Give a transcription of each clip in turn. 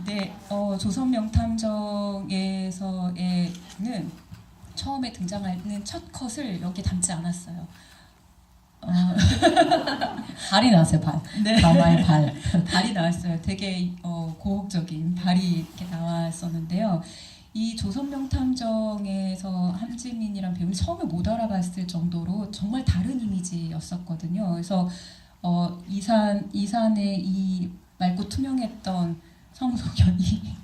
네, 조선명탐정에서는 처음에 등장하는 첫 컷을 여기 담지 않았어요. 발이 나왔어요, 발. 네. 가마의 발. 발이 나왔어요. 되게 고혹적인 발이 이렇게 나왔었는데요. 이 조선명탐정에서 함지민이란 배우를 처음에 못 알아봤을 정도로 정말 다른 이미지였었거든요. 그래서 이산의 이 맑고 투명했던 성소견이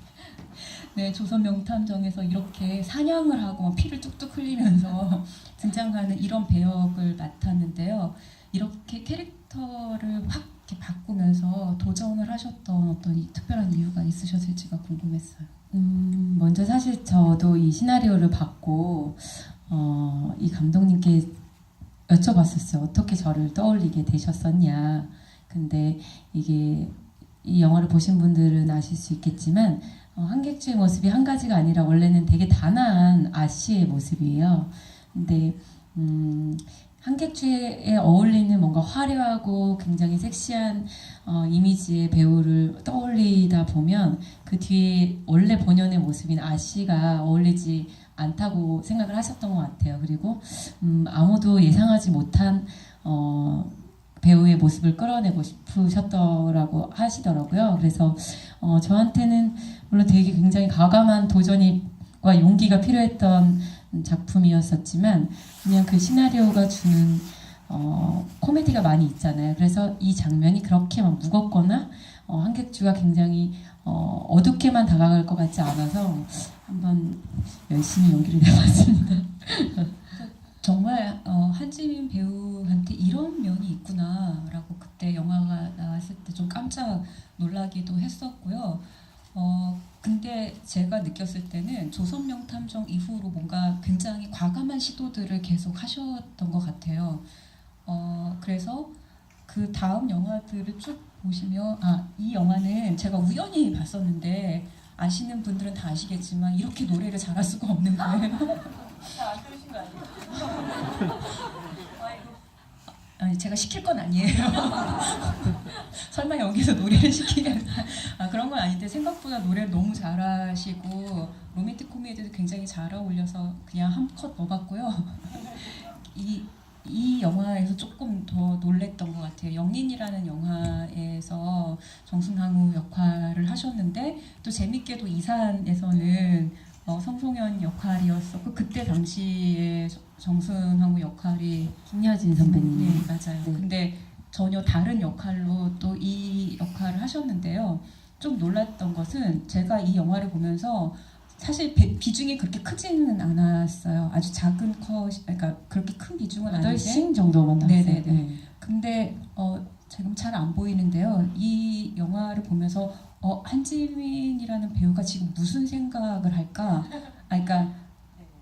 네, 조선명탐정에서 이렇게 사냥을 하고 피를 뚝뚝 흘리면서 등장하는 이런 배역을 맡았는데요. 이렇게 캐릭터를 확 이렇게 바꾸면서 도전을 하셨던 어떤 특별한 이유가 있으셨을지가 궁금했어요. 먼저 사실 저도 이 시나리오를 받고 이 감독님께 여쭤봤었어요. 어떻게 저를 떠올리게 되셨었냐. 근데 이게 이 영화를 보신 분들은 아실 수 있겠지만 한객주의 모습이 한 가지가 아니라 원래는 되게 단아한 아씨의 모습이에요. 근데 한객주의에 어울리는 뭔가 화려하고 굉장히 섹시한 이미지의 배우를 떠올리다 보면 그 뒤에 원래 본연의 모습인 아씨가 어울리지 않다고 생각을 하셨던 것 같아요. 그리고 아무도 예상하지 못한 배우의 모습을 끌어내고 싶으셨더라고 하시더라고요. 그래서 저한테는 물론 되게 굉장히 과감한 도전과 용기가 필요했던 작품이었었지만 그냥 그 시나리오가 주는 코미디가 많이 있잖아요. 그래서 이 장면이 그렇게 막 무겁거나 한객주가 굉장히 어둡게만 다가갈 것 같지 않아서 한번 열심히 용기를 내봤습니다. 정말 한지민 배우한테 이런 면이 있구나라고 그때 영화가 나왔을 때 좀 깜짝 놀라기도 했었고요. 근데 제가 느꼈을 때는 조선명탐정 이후로 뭔가 굉장히 과감한 시도들을 계속 하셨던 것 같아요. 그래서 그 다음 영화들을 쭉 보시면 이 영화는 제가 우연히 봤었는데 아시는 분들은 다 아시겠지만 이렇게 노래를 잘할 수가 없는 거예요. 안 들으신 거 아니에요? 아니 제가 시킬 건 아니에요. 설마 여기서 노래를 시키냐? 그런 건 아닌데 생각보다 노래를 너무 잘하시고 로맨틱 코미디도 굉장히 잘 어울려서 그냥 한 컷 넣어봤고요. 이 영화에서 조금 더 놀랬던 것 같아요. 영린이라는 영화에서 정순항우 역할을 하셨는데 또 재밌게도 이산에서는 성송현 역할이었었고 그때 당시에 정순항우 역할이 김여진 선배님. 네, 맞아요. 네. 근데 전혀 다른 역할로 또 이 역할을 하셨는데요. 좀 놀랐던 것은 제가 이 영화를 보면서 사실 비중이 그렇게 크지는 않았어요. 아주 작은 그러니까 그렇게 큰 비중은 아닌데 8씬 정도만 나왔어요. 네네네. 네. 근데 지금 잘 안 보이는데요. 이 영화를 보면서 한지민이라는 배우가 지금 무슨 생각을 할까? 그러니까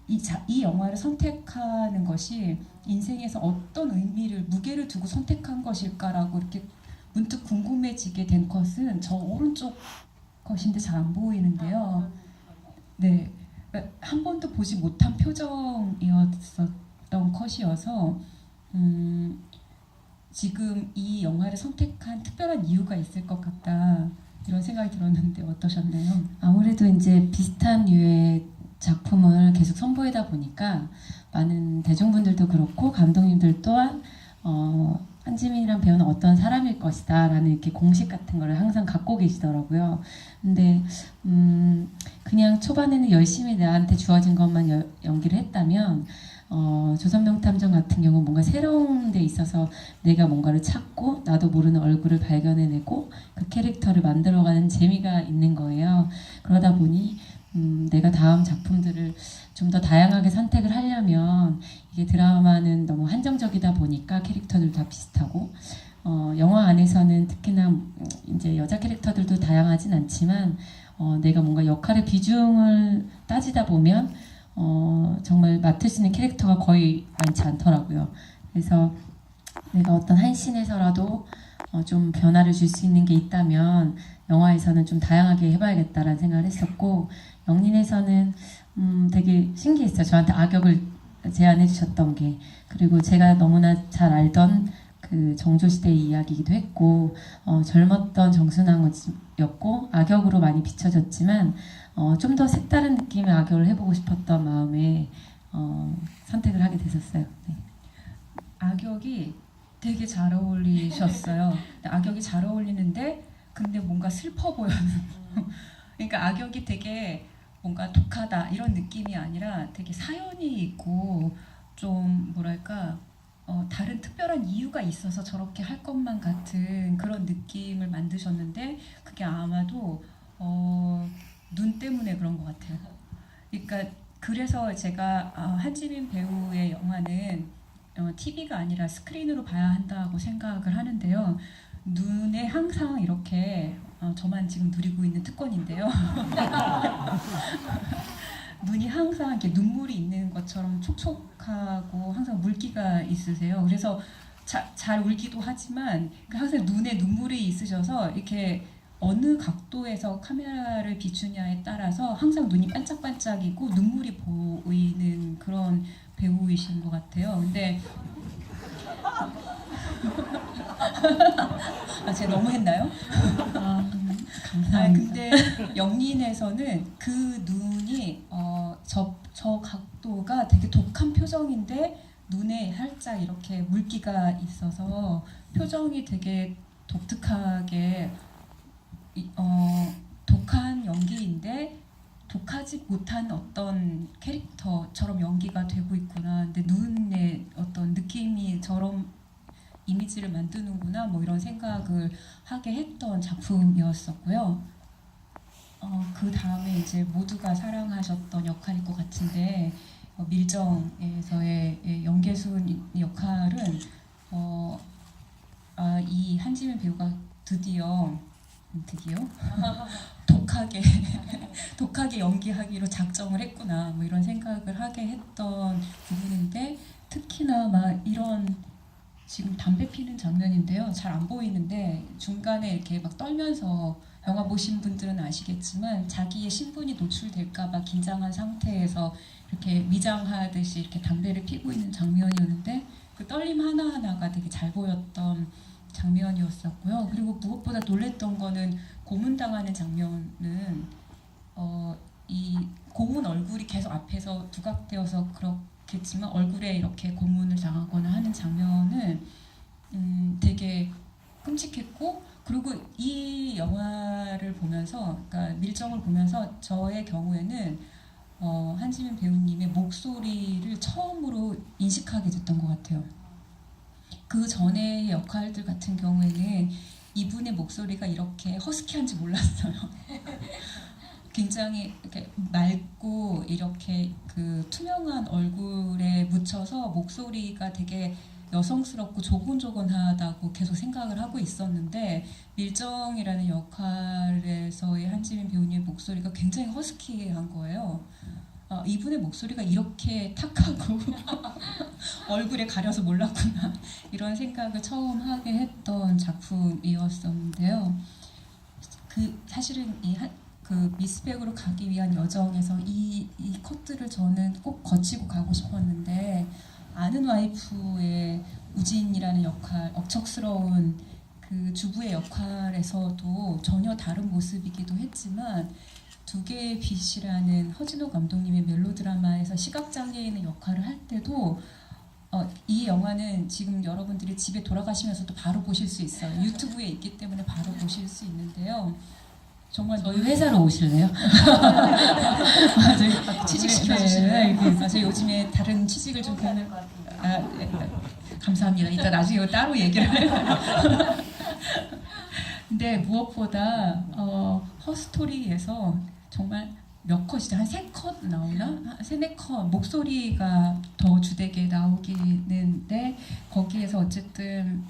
이 영화를 선택하는 것이 인생에서 어떤 의미를 무게를 두고 선택한 것일까라고 이렇게 문득 궁금해지게 된 컷은 저 오른쪽 컷인데 잘 안 보이는데요. 네, 한 번도 보지 못한 표정이었던 컷이어서 지금 이 영화를 선택한 특별한 이유가 있을 것 같다 이런 생각이 들었는데 어떠셨나요? 아무래도 이제 비슷한 류의 작품을 계속 선보이다 보니까 많은 대중분들도 그렇고 감독님들 또한 한지민이란 배우는 어떤 사람일 것이다 라는 이렇게 공식 같은 거를 항상 갖고 계시더라고요. 근데 그냥 초반에는 열심히 나한테 주어진 것만 연기를 했다면 조선명탐정 같은 경우 뭔가 새로운 데 있어서 내가 뭔가를 찾고 나도 모르는 얼굴을 발견해내고 그 캐릭터를 만들어가는 재미가 있는 거예요. 그러다 보니 내가 다음 작품들을 좀 더 다양하게 선택을 하려면 이게 드라마는 너무 한정적이다 보니까 캐릭터들 다 비슷하고 영화 안에서는 특히나 이제 여자 캐릭터들도 다양하진 않지만 내가 뭔가 역할의 비중을 따지다 보면 정말 맡을 수 있는 캐릭터가 거의 많지 않더라고요. 그래서 내가 어떤 한 씬에서라도 좀 변화를 줄 수 있는 게 있다면 영화에서는 좀 다양하게 해봐야겠다라는 생각을 했었고 영린에서는 되게 신기했어요. 저한테 악역을 제안해 주셨던 게 그리고 제가 너무나 잘 알던 그 그 정조시대의 이야기이기도 했고 젊었던 정순왕후였고 악역으로 많이 비춰졌지만 좀 더 색다른 느낌의 악역을 해보고 싶었던 마음에 선택을 하게 됐었어요. 네. 악역이 되게 잘 어울리셨어요. 악역이 잘 어울리는데 근데 뭔가 슬퍼 보여는. 그러니까 악역이 되게 뭔가 독하다 이런 느낌이 아니라 되게 사연이 있고 좀 뭐랄까 다른 특별한 이유가 있어서 저렇게 할 것만 같은 그런 느낌을 만드셨는데 그게 아마도 눈 때문에 그런 것 같아요. 그러니까 그래서 제가 한지민 배우의 영화는 TV가 아니라 스크린으로 봐야 한다고 생각을 하는데요. 눈에 항상 이렇게 저만 지금 누리고 있는 특권인데요. 눈이 항상 이렇게 눈물이 있는 것처럼 촉촉하고 항상 물기가 있으세요. 그래서 잘 울기도 하지만 항상 눈에 눈물이 있으셔서 이렇게 어느 각도에서 카메라를 비추냐에 따라서 항상 눈이 반짝반짝이고 눈물이 보이는 그런 배우이신 것 같아요. 근데 제가 너무 했나요? 감사합니다. 근데 영린에서는 그 눈이 저 각도가 되게 독한 표정인데 눈에 살짝 이렇게 물기가 있어서 표정이 되게 독특하게 독한 연기인데 독하지 못한 어떤 캐릭터처럼 연기가 되고 있구나. 근데 눈의 어떤 느낌이 저런 이미지를 만드는구나. 뭐 이런 생각을 하게 했던 작품이었었고요. 그 다음에 이제 모두가 사랑하셨던 역할일 것 같은데 밀정에서의 연계순 역할은 이 한지민 배우가 드디어 독하게 연기하기로 작정을 했구나 뭐 이런 생각을 하게 했던 부분인데 특히나 막 이런 지금 담배 피는 장면인데요. 잘 안 보이는데 중간에 이렇게 막 떨면서 영화 보신 분들은 아시겠지만 자기의 신분이 노출될까봐 긴장한 상태에서 이렇게 미장하듯이 이렇게 담배를 피고 있는 장면이었는데 그 떨림 하나하나가 되게 잘 보였던 장면이었었고요. 그리고 무엇보다 놀랬던 거는 고문당하는 장면은 이 고문 얼굴이 계속 앞에서 부각되어서 그렇겠지만 얼굴에 이렇게 고문을 당하거나 하는 장면은 되게 끔찍했고 그리고 이 영화를 보면서 그러니까 밀정을 보면서 저의 경우에는 한지민 배우님의 목소리를 처음으로 인식하게 됐던 것 같아요. 그 전의 역할들 같은 경우에는 이분의 목소리가 이렇게 허스키한지 몰랐어요. 굉장히 이렇게 맑고 이렇게 그 투명한 얼굴에 묻혀서 목소리가 되게 여성스럽고 조곤조곤하다고 계속 생각을 하고 있었는데 밀정이라는 역할에서의 한지민 배우님의 목소리가 굉장히 허스키한 거예요. 이분의 목소리가 이렇게 탁하고 얼굴에 가려서 몰랐구나 이런 생각을 처음 하게 했던 작품이었었는데요. 사실은 그 미스백으로 가기 위한 여정에서 이 컷들을 저는 꼭 거치고 가고 싶었는데 아는 와이프의 우진이라는 역할, 억척스러운 그 주부의 역할에서도 전혀 다른 모습이기도 했지만 두 개의 빛이라는 허진호 감독님의 멜로드라마에서 시각장애인의 역할을 할 때도 이 영화는 지금 여러분들이 집에 돌아가시면서도 바로 보실 수 있어요. 유튜브에 있기 때문에 바로 보실 수 있는데요. 정말 저희 회사로 오실래요? 취직 시켜주시나요? 저 요즘에 다른 취직을 좀 고민. 네. 감사합니다. 이따 나중에 이거 따로 얘기를 해요. 근데 무엇보다 허스토리에서 정말 몇 컷이죠? 한 3컷 나오나? 한 3-4컷 목소리가 더 주되게 나오기는데 거기에서 어쨌든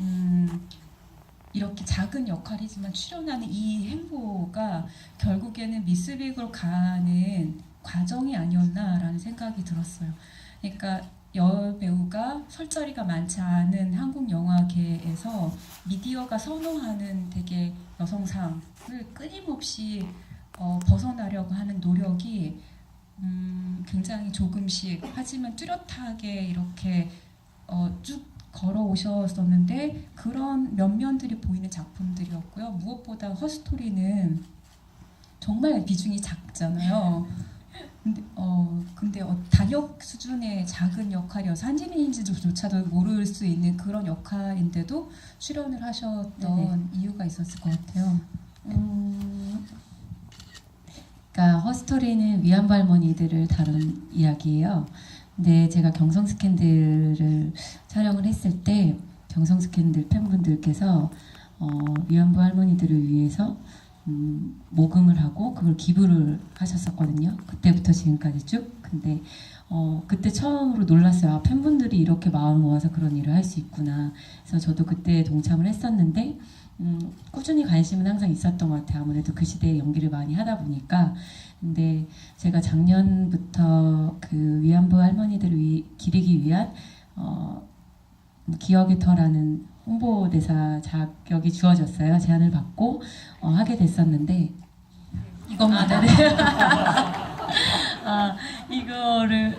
이렇게 작은 역할이지만 출연하는 이 행보가 결국에는 미스빅으로 가는 과정이 아니었나라는 생각이 들었어요. 그러니까 여배우가 설 자리가 많지 않은 한국 영화계에서 미디어가 선호하는 되게 여성상을 끊임없이 벗어나려고 하는 노력이 굉장히 조금씩 하지만 뚜렷하게 이렇게 쭉 걸어오셨었는데 그런 면면들이 보이는 작품들이었고요. 무엇보다 허스토리는 정말 비중이 작잖아요. 근데 단역 수준의 작은 역할이어서 한지민인지조차도 모를 수 있는 그런 역할인데도 출연을 하셨던 이유가 있었을 것 같아요. 그러니까 허스토리는 위안부 할머니들을 다룬 이야기예요. 근데 제가 경성 스캔들을 촬영을 했을 때 경성 스캔들 팬분들께서 위안부 할머니들을 위해서 모금을 하고 그걸 기부를 하셨었거든요. 그때부터 지금까지 쭉. 근데 그때 처음으로 놀랐어요. 아, 팬분들이 이렇게 마음을 모아서 그런 일을 할 수 있구나. 그래서 저도 그때 동참을 했었는데 꾸준히 관심은 항상 있었던 것 같아요. 아무래도 그 시대에 연기를 많이 하다 보니까. 근데 제가 작년부터 그 위안부 할머니들을 기리기 위한 기억의 터라는 홍보대사 자격이 주어졌어요. 제안을 받고 하게 됐었는데 이것마다 이거를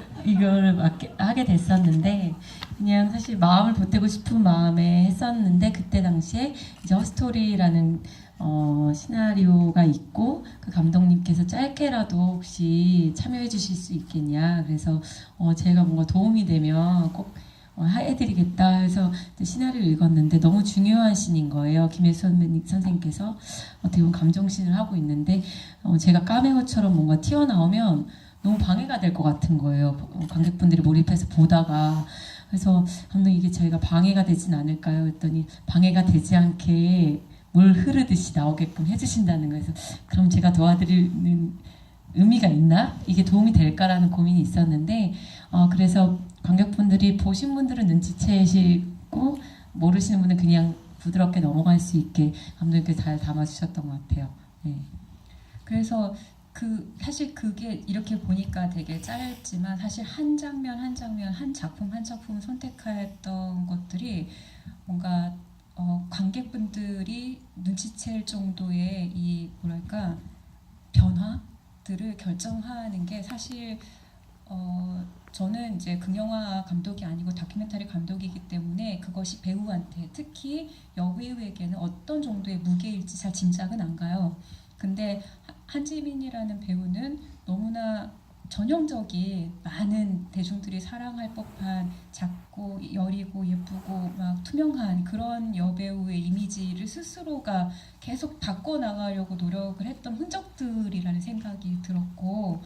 하게 됐었는데 그냥 사실 마음을 보태고 싶은 마음에 했었는데 그때 당시에 이제 허스토리라는 시나리오가 있고 그 감독님께서 짧게라도 혹시 참여해 주실 수 있겠냐 그래서 제가 뭔가 도움이 되면 꼭 해드리겠다 해서 시나리오를 읽었는데 너무 중요한 씬인 거예요. 김혜수 선생님께서 어떻게 보면 감정씬을 하고 있는데 제가 까메오처럼 뭔가 튀어나오면 너무 방해가 될 것 같은 거예요. 관객분들이 몰입해서 보다가 그래서 감독님 이게 저희가 방해가 되진 않을까요? 했더니 방해가 되지 않게 물 흐르듯이 나오게끔 해주신다는 거예요. 그래서 그럼 제가 도와드리는 의미가 있나? 이게 도움이 될까라는 고민이 있었는데 그래서 관객분들이 보신 분들은 눈치채시고 모르시는 분은 그냥 부드럽게 넘어갈 수 있게 감독님께서 잘 담아주셨던 것 같아요. 네. 그래서 사실 그게 이렇게 보니까 되게 짧지만 사실 한 장면 한 장면 한 작품 한 작품을 선택했던 것들이 뭔가 관객분들이 눈치챌 정도의 이 뭐랄까 변화들을 결정하는 게 사실 저는 이제 극영화 감독이 아니고 다큐멘터리 감독이기 때문에 그것이 배우한테 특히 여배우에게는 어떤 정도의 무게일지 잘 짐작은 안 가요. 근데 한지민이라는 배우는 너무나 전형적인 많은 대중들이 사랑할 법한 작고 여리고 예쁘고 막 투명한 그런 여배우의 이미지를 스스로가 계속 바꿔나가려고 노력을 했던 흔적들이라는 생각이 들었고